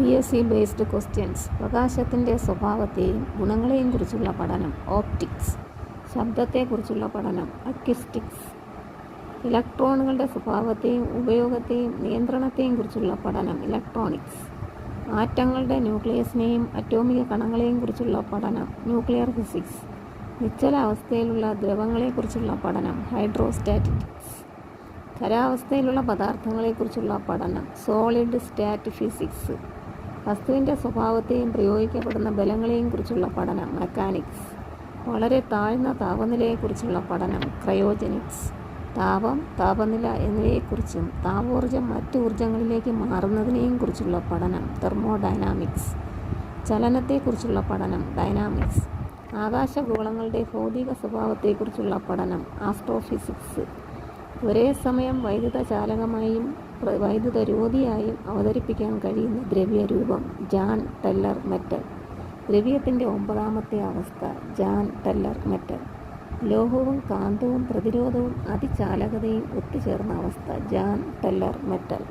PSC based questions. പ്രകാശത്തിൻ്റെ സ്വഭാവത്തെയും ഗുണങ്ങളെയും കുറിച്ചുള്ള പഠനം ഓപ്റ്റിക്സ്. ശബ്ദത്തെക്കുറിച്ചുള്ള പഠനം അക്യൂസ്റ്റിക്സ്. ഇലക്ട്രോണുകളുടെ സ്വഭാവത്തെയും ഉപയോഗത്തെയും നിയന്ത്രണത്തെയും കുറിച്ചുള്ള പഠനം ഇലക്ട്രോണിക്സ്. ആറ്റങ്ങളുടെ ന്യൂക്ലിയസിനെയും അറ്റോമിക കണങ്ങളെയും കുറിച്ചുള്ള പഠനം ന്യൂക്ലിയർ ഫിസിക്സ്. നിശ്ചലാവസ്ഥയിലുള്ള ദ്രവങ്ങളെക്കുറിച്ചുള്ള പഠനം ഹൈഡ്രോസ്റ്റാറ്റിക്സ്. ഖരാവസ്ഥയിലുള്ള പദാർത്ഥങ്ങളെക്കുറിച്ചുള്ള പഠനം സോളിഡ് സ്റ്റാറ്റ് ഫിസിക്സ്. വസ്തുവിൻ്റെ സ്വഭാവത്തെയും പ്രയോഗിക്കപ്പെടുന്ന ബലങ്ങളെയും കുറിച്ചുള്ള പഠനം മെക്കാനിക്സ്. വളരെ താഴ്ന്ന താപനിലയെക്കുറിച്ചുള്ള പഠനം ക്രയോജനിക്സ്. താപം, താപനില എന്നിവയെക്കുറിച്ചും താപോർജ്ജം മറ്റ് ഊർജ്ജങ്ങളിലേക്ക് മാറുന്നതിനെയും കുറിച്ചുള്ള പഠനം തെർമോഡൈനാമിക്സ്. ചലനത്തെക്കുറിച്ചുള്ള പഠനം ഡൈനാമിക്സ്. ആകാശഗോളങ്ങളുടെ ഭൗതിക സ്വഭാവത്തെക്കുറിച്ചുള്ള പഠനം ആസ്ട്രോഫിസിക്സ്. ഒരേ സമയം വൈദ്യുതചാലകമായും വൈദ്യുതരോധിയായും അവതരിപ്പിക്കാൻ കഴിയുന്ന ദ്രവ്യരൂപം ജാൻ ടെല്ലർ മെറ്റൽ. ദ്രവ്യത്തിൻ്റെ 9ാമത്തെ അവസ്ഥ ജാൻ ടെല്ലർ മെറ്റൽ. ലോഹവും കാന്തവും പ്രതിരോധവും അതിചാലകതയും ഒത്തുചേർന്ന അവസ്ഥ ജാൻ ടെല്ലർ മെറ്റൽ.